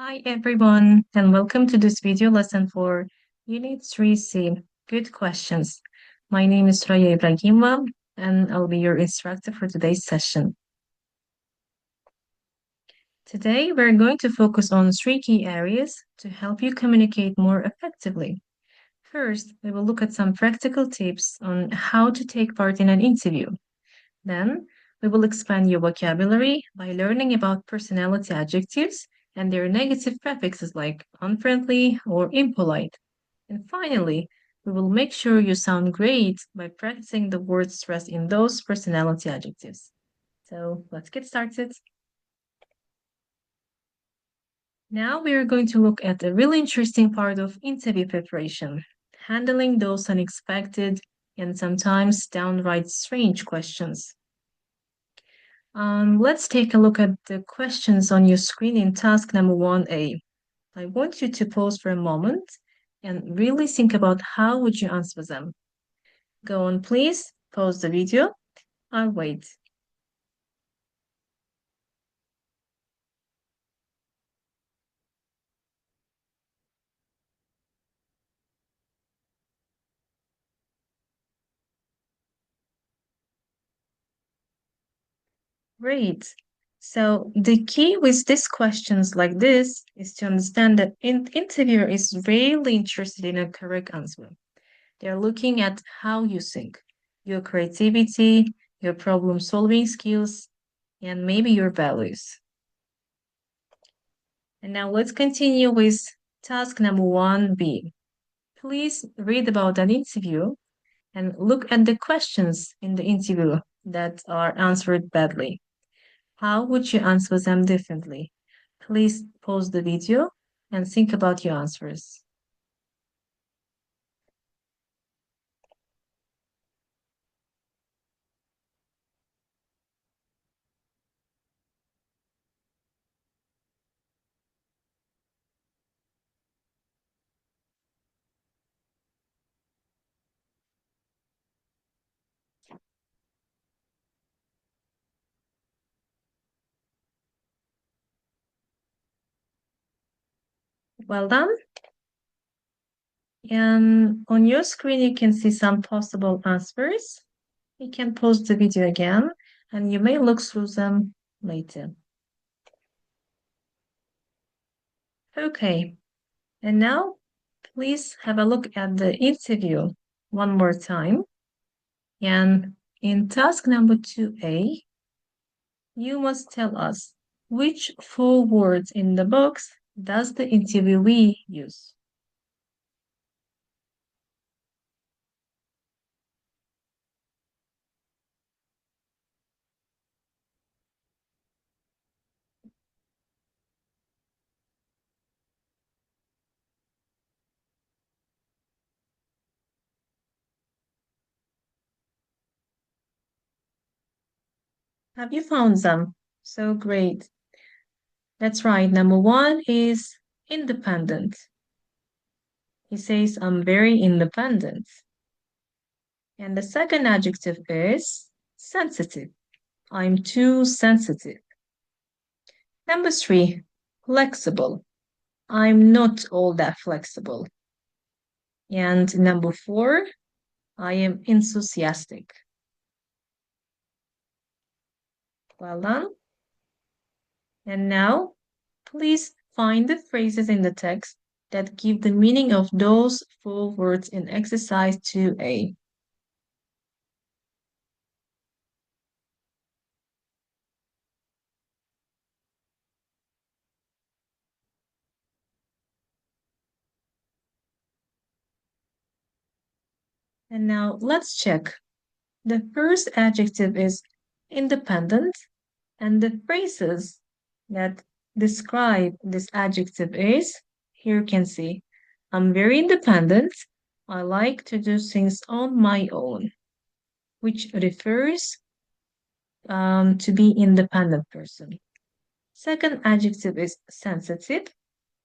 Hi everyone, and welcome to this video lesson for Unit 3C, Good Questions. My name is Raya Ibragimova, and I'll be your instructor for today's session. Today, we're going to focus on three key areas to help you communicate more effectively. First, we will look at some practical tips on how to take part in an interview. Then, we will expand your vocabulary by learning about personality adjectives and their negative prefixes like unfriendly or impolite. And finally, we will make sure you sound great by practicing the word stress in those personality adjectives. So let's get started. Now we are going to look at a really interesting part of interview preparation, handling those unexpected and sometimes downright strange questions. Let's take a look at the questions on your screen in task number 1A. I want you to pause for a moment and really think about how would you answer them. Go on, please. Pause the video. I'll wait. Great. So the key with these questions like this is to understand that interviewer is really interested in a correct answer. They're looking at how you think, your creativity, your problem-solving skills, and maybe your values. And now let's continue with task number 1B. Please read about an interview and look at the questions in the interview that are answered badly. How would you answer them differently? Please pause the video and think about your answers. Well done. And on your screen, you can see some possible answers. You can pause the video again, and you may look through them later. Okay, and now please have a look at the interview one more time. And in task number 2A, you must tell us which four words in the box does the interviewee use? Have you found them? So great. That's right. Number one is independent. He says, I'm very independent. And the second adjective is sensitive. I'm too sensitive. Number three, flexible. I'm not all that flexible. And number four, I am enthusiastic. Well done. And now, please find the phrases in the text that give the meaning of those four words in exercise 2A. And now let's check. The first adjective is independent, and the phrases that describe this adjective is, here you can see, I'm very independent. I like to do things on my own, which refers to be independent person. Second adjective is sensitive,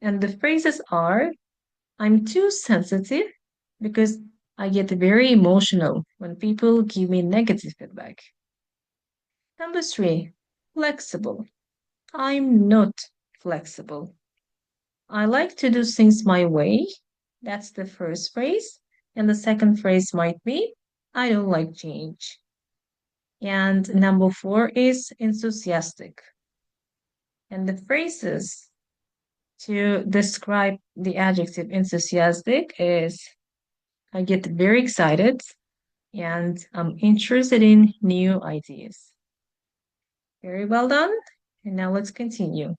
and the phrases are, I'm too sensitive because I get very emotional when people give me negative feedback. Number three, flexible. I'm not flexible. I like to do things my way. That's the first phrase. And the second phrase might be, I don't like change. And number four is enthusiastic. And the phrases to describe the adjective enthusiastic is, I get very excited and I'm interested in new ideas. Very well done. And now let's continue.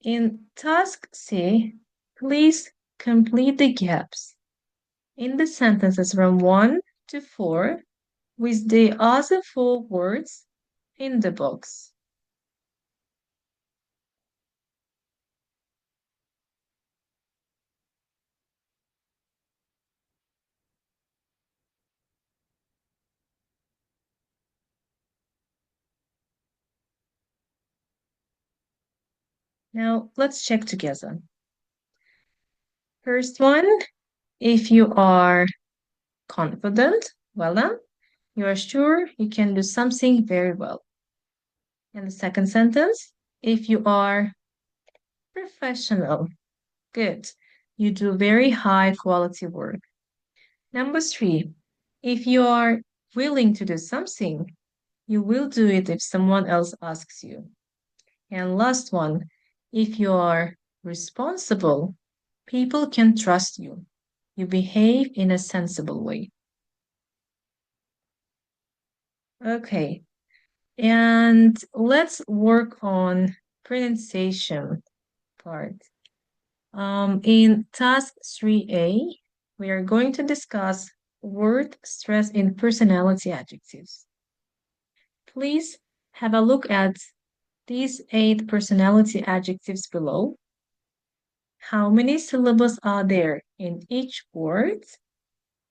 In task C, please complete the gaps in the sentences from 1 to 4 with the other four words in the box. Now let's check together. First one, if you are confident, well done. You are sure you can do something very well. And the second sentence, if you are professional, good. You do very high quality work. Number three, if you are willing to do something, you will do it if someone else asks you. And last one, if you are responsible, people can trust you. You behave in a sensible way. Okay, and let's work on pronunciation part. In task 3A, we are going to discuss word stress in personality adjectives. Please have a look at these 8 personality adjectives below. How many syllables are there in each word?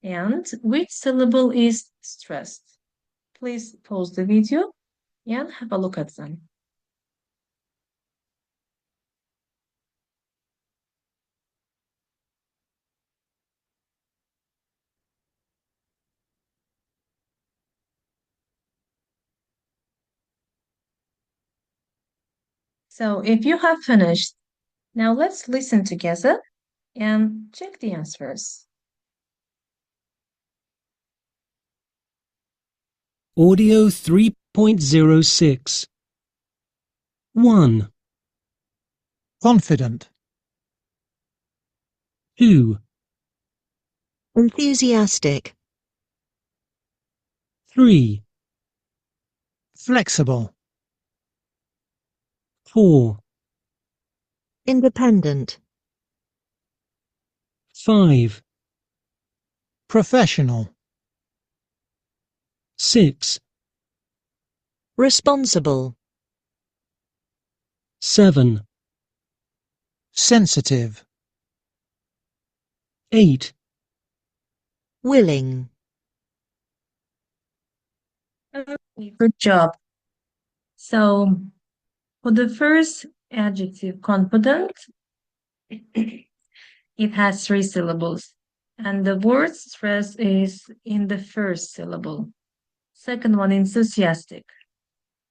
And which syllable is stressed? Please pause the video and have a look at them. So if you have finished, now let's listen together and check the answers. Audio 3.06. 1, confident, 2, enthusiastic, 3, flexible, 4, independent, 5, professional, 6, responsible, 7, sensitive, 8, willing, Good job. So for the first adjective, confident, it has 3 syllables. And the word stress is in the first syllable. Second one, enthusiastic.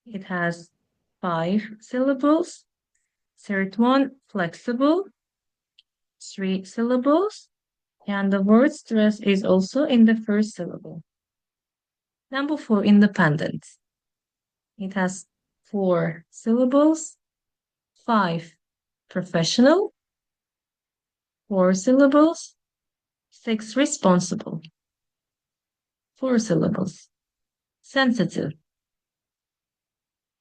It has 5 syllables. Third one, flexible, 3 syllables. And the word stress is also in the first syllable. Number 4, independent. It has 4 syllables. 5, professional, 4 syllables. 6, responsible, 4 syllables. Sensitive,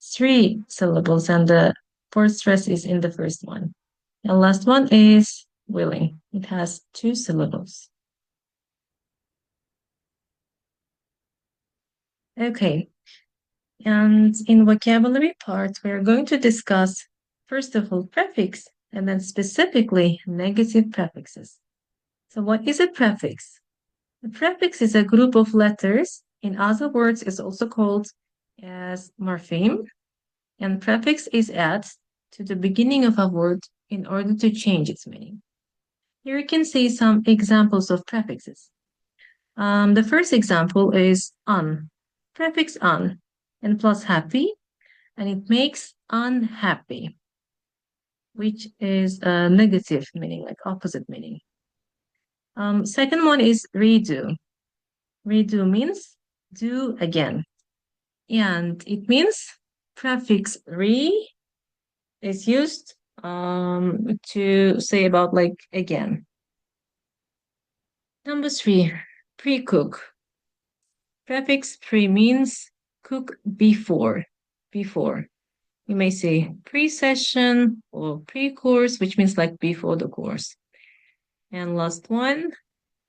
3 syllables, and the fourth stress is in the first one. And last one is willing. It has 2 syllables. Okay. And in vocabulary part, we're going to discuss, first of all, prefix, and then specifically negative prefixes. So what is a prefix? A prefix is a group of letters. In other words, it's also called as morpheme. And prefix is added to the beginning of a word in order to change its meaning. Here you can see some examples of prefixes. The first example is on, prefix on, and plus happy. and it makes unhappy, which is a negative meaning, like opposite meaning. Second one is redo. Redo means do again, and it means prefix re is used to say about like again. Number three, pre-cook. Prefix pre means cook before. Before. You may say pre-session or pre-course, which means like before the course. And last one,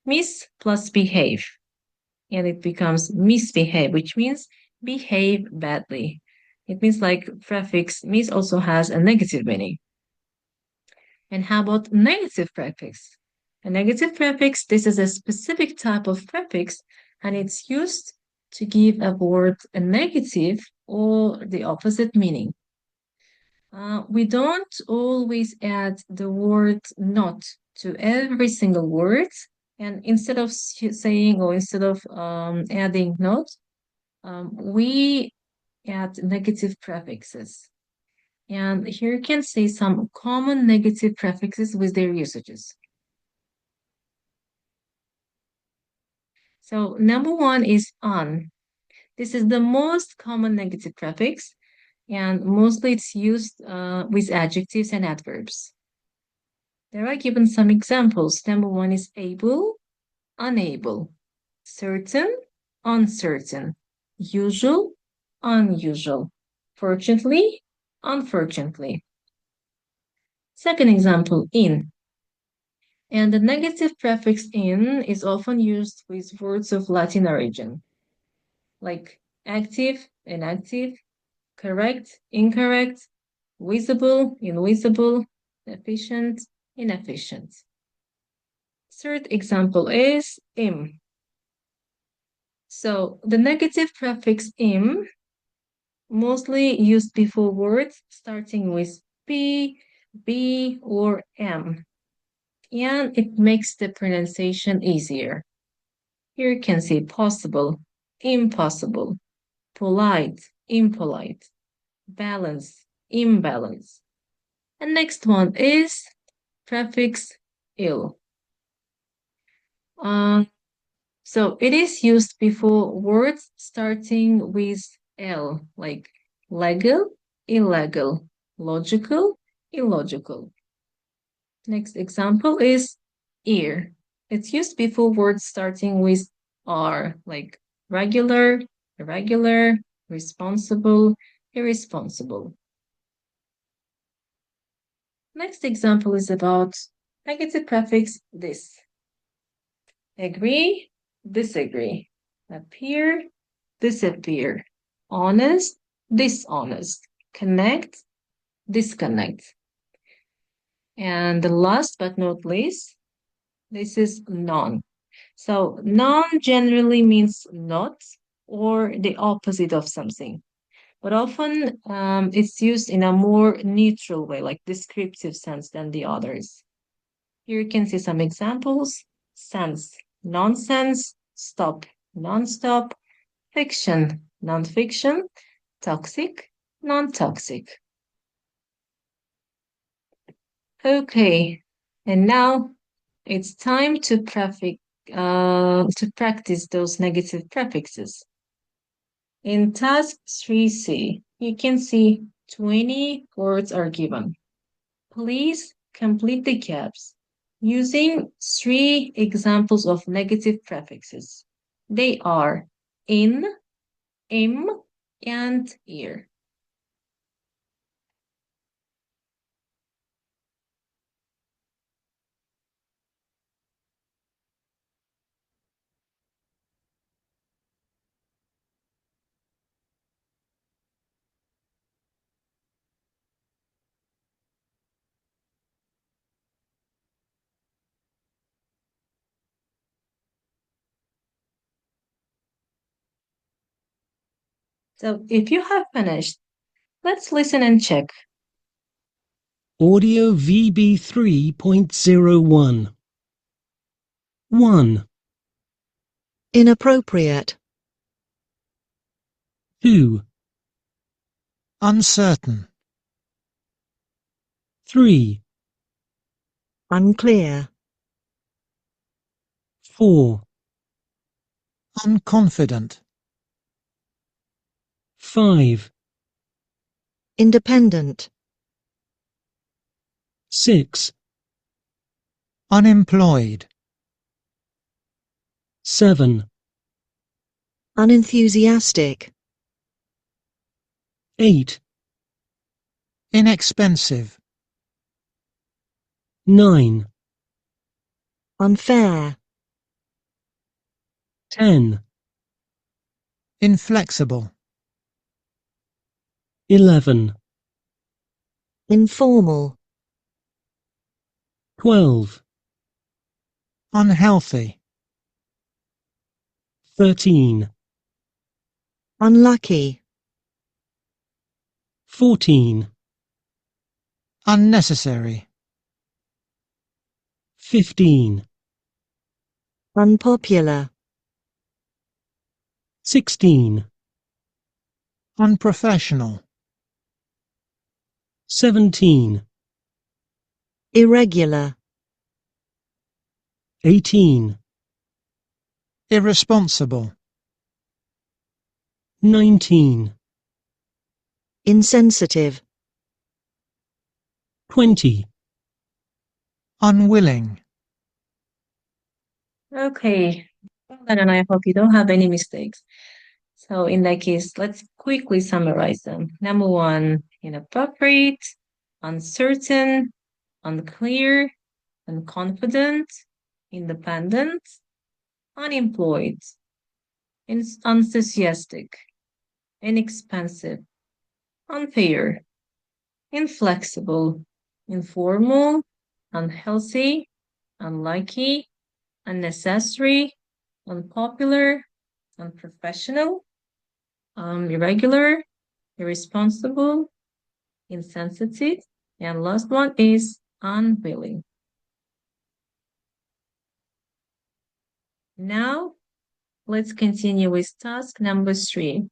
miss plus behave. And it becomes misbehave, which means behave badly. It means like prefix miss also has a negative meaning. And how about negative prefix? A negative prefix, this is a specific type of prefix, and it's used to give a word a negative or the opposite meaning. We don't always add the word not to every single word. And instead of saying or instead of adding not, we add negative prefixes. And here you can see some common negative prefixes with their usages. So number one is on. This is the most common negative prefix, and mostly it's used with adjectives and adverbs. There are given some examples. Number one is able, unable, certain, uncertain, usual, unusual, fortunately, unfortunately. Second example, in. And the negative prefix in is often used with words of Latin origin, like active, inactive, correct, incorrect, visible, invisible, efficient, inefficient. Third example is im. So the negative prefix im, mostly used before words starting with p, b, or m, and it makes the pronunciation easier. Here you can see possible, impossible, polite, impolite, balance, imbalance. And next one is prefix ill. So it is used before words starting with L, like legal, illegal, logical, illogical. Next example is ear. It's used before words starting with R, like regular, irregular, responsible, irresponsible. Next example is about negative prefix this. Agree, disagree. Appear, disappear. Honest, dishonest. Connect, disconnect. And the last but not least, this is non. So non generally means not or the opposite of something. But often it's used in a more neutral way, like descriptive sense than the others. Here you can see some examples. Sense, nonsense, stop, non-stop, fiction, non-fiction, toxic, non-toxic. Okay, and now it's time to practice those negative prefixes. In task 3C, you can see 20 words are given. Please complete the gaps using 3 examples of negative prefixes. They are in, im, and ear. So if you have finished, let's listen and check. Audio VB 3.01. 1, Inappropriate. 2, uncertain, 3, unclear, 4, unconfident, 5, independent, 6, unemployed, 7, unenthusiastic, 8, inexpensive, 9, unfair, 10, inflexible, 11, informal, 12, unhealthy, 13, unlucky, 14, unnecessary, 15, unpopular, 16, unprofessional, 17, irregular, 18, irresponsible, 19, insensitive, 20. unwilling, Okay. Well done, and I hope you don't have any mistakes. So in that case, let's quickly summarize them. Number one, inappropriate, uncertain, unclear, unconfident, independent, unemployed, enthusiastic, inexpensive, unfair, inflexible, informal, unhealthy, unlucky, unnecessary, unpopular, unprofessional, irregular, irresponsible, insensitive, and last one is unwilling. Now, let's continue with task number 3.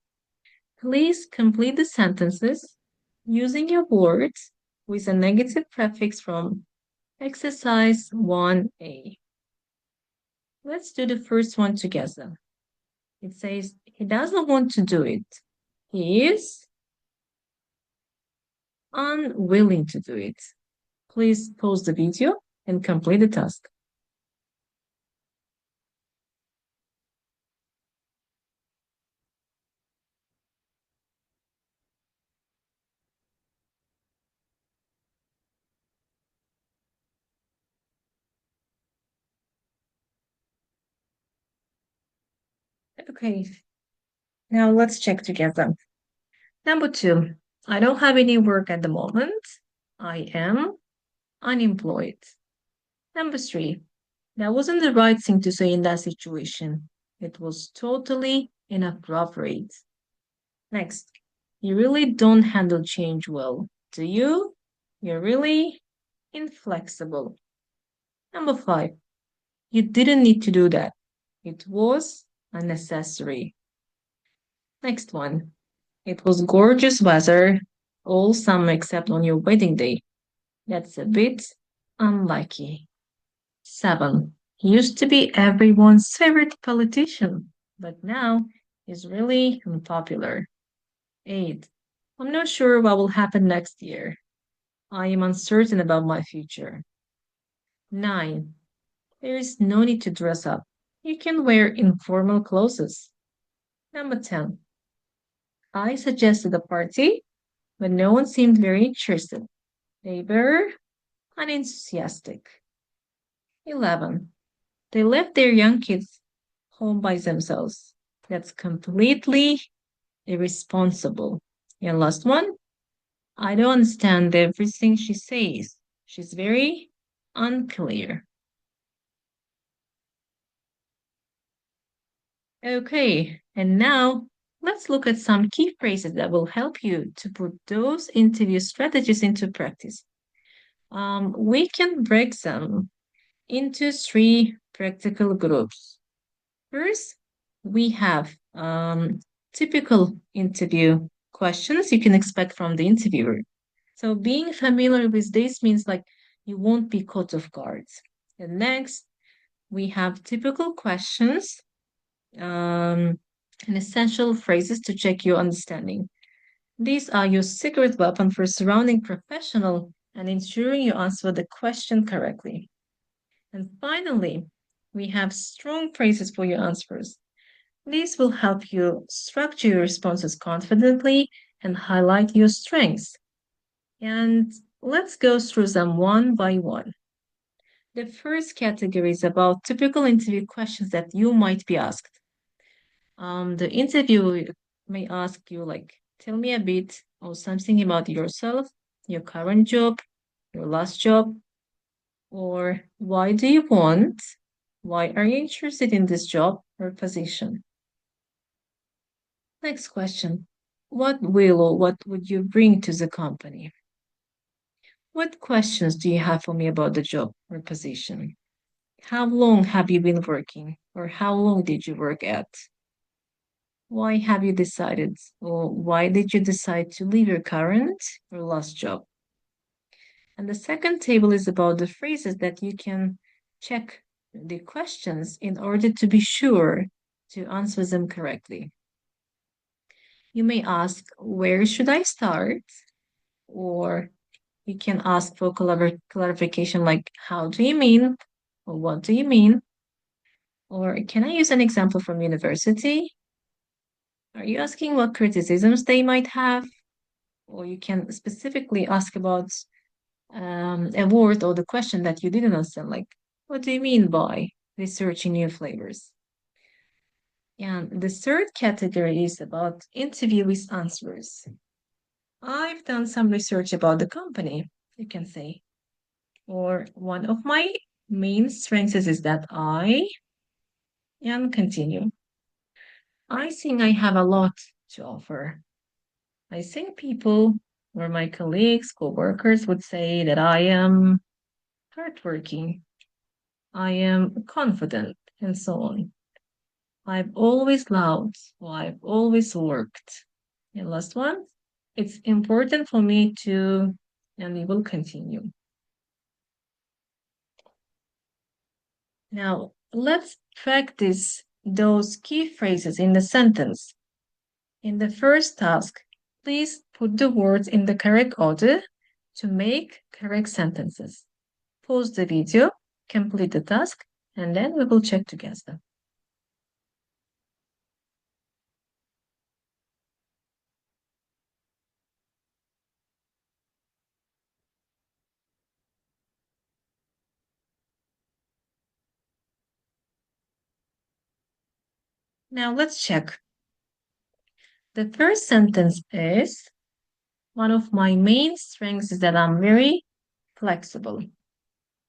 Please complete the sentences using your words with a negative prefix from exercise 1A. Let's do the first one together. It says, he doesn't want to do it. He is unwilling to do it. Please pause the video and complete the task. Okay, now let's check together. Number 2, I don't have any work at the moment. I am unemployed. Number 3, that wasn't the right thing to say in that situation. It was totally inappropriate. Next, you really don't handle change well, do you? You're really inflexible. Number 5, you didn't need to do that. It was unnecessary. Next one, it was gorgeous weather all summer except on your wedding day. That's a bit unlucky. 7, he used to be everyone's favorite politician, but now he's really unpopular. 8, I'm not sure what will happen next year. I am uncertain about my future. 9, there is no need to dress up. You can wear informal clothes. Number 10, I suggested a party, but no one seemed very interested. They were unenthusiastic. 11, they left their young kids home by themselves. That's completely irresponsible. And last one, I don't understand everything she says. She's very unclear. Okay, and now let's look at some key phrases that will help you to put those interview strategies into practice. We can break them into 3 practical groups. First, we have typical interview questions you can expect from the interviewer. So being familiar with this means like you won't be caught off guard. And next, we have typical questions um, and essential phrases to check your understanding. These are your secret weapon for surrounding professional and ensuring you answer the question correctly. And finally, we have strong phrases for your answers. These will help you structure your responses confidently and highlight your strengths. And let's go through them one by one. The first category is about typical interview questions that you might be asked. The interviewer may ask you, like, tell me a bit or something about yourself, your current job, your last job, or why do you want? Why are you interested in this job or position? Next question. What will or what would you bring to the company? What questions do you have for me about the job or position? How long have you been working or how long did you work at? Why have you decided or why did you decide to leave your current or last job? And the second table is about the phrases that you can check the questions in order to be sure to answer them correctly. You may ask, where should I start? Or you can ask for clarification like, how do you mean? Or what do you mean? Or can I use an example from university? Are you asking what criticisms they might have? Or you can specifically ask about a word or the question that you didn't understand, like, what do you mean by researching new flavors? And the third category is about interviewee answers. I've done some research about the company, you can say. Or one of my main strengths is that and continue. I think I have a lot to offer. I think people or my colleagues, co-workers would say that I am hardworking, I am confident, and so on. I've always loved, or I've always worked. And last one, it's important for me to, and we will continue. Now, let's practice those key phrases in the sentence. In the first task, please put the words in the correct order to make correct sentences. Pause the video, complete the task, and then we will check together. Now let's check. The first sentence is, one of my main strengths is that I'm very flexible.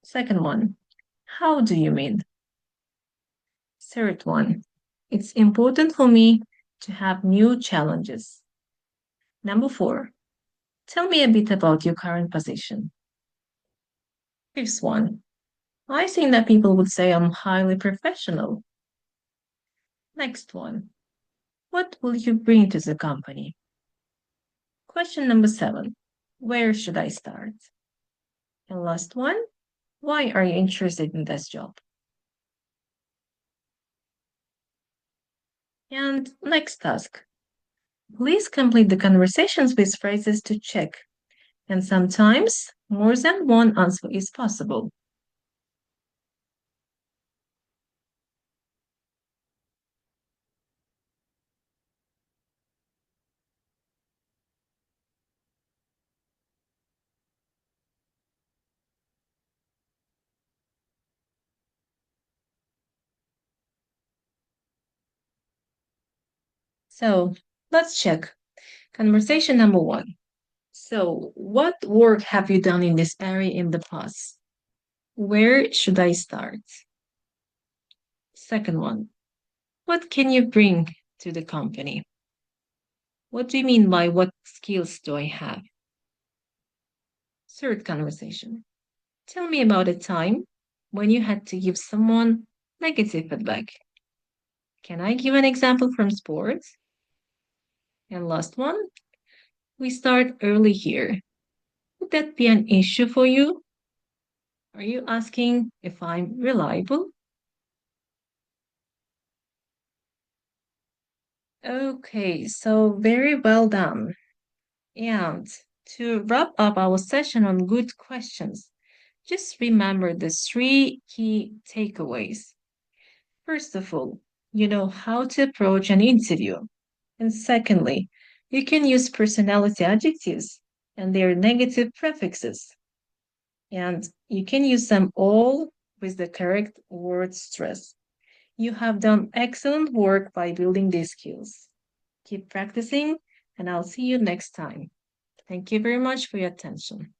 Second one, how do you mean? Third one, it's important for me to have new challenges. Number 4, tell me a bit about your current position. Fifth one, I think that people would say I'm highly professional. Next one, what will you bring to the company? Question number 7, where should I start? And last one, why are you interested in this job? And next task, please complete the conversations with phrases to check. And sometimes more than one answer is possible. So let's check. Conversation number 1. So, what work have you done in this area in the past? Where should I start? Second one, what can you bring to the company? What do you mean by what skills do I have? Third conversation, tell me about a time when you had to give someone negative feedback. Can I give an example from sports? And last one, We start early here. Would that be an issue for you? Are you asking if I'm reliable? Okay, so very well done. And to wrap up our session on good questions, just remember the three key takeaways. First of all, you know how to approach an interview. And secondly, you can use personality adjectives and their negative prefixes. And you can use them all with the correct word stress. You have done excellent work by building these skills. Keep practicing, and I'll see you next time. Thank you very much for your attention.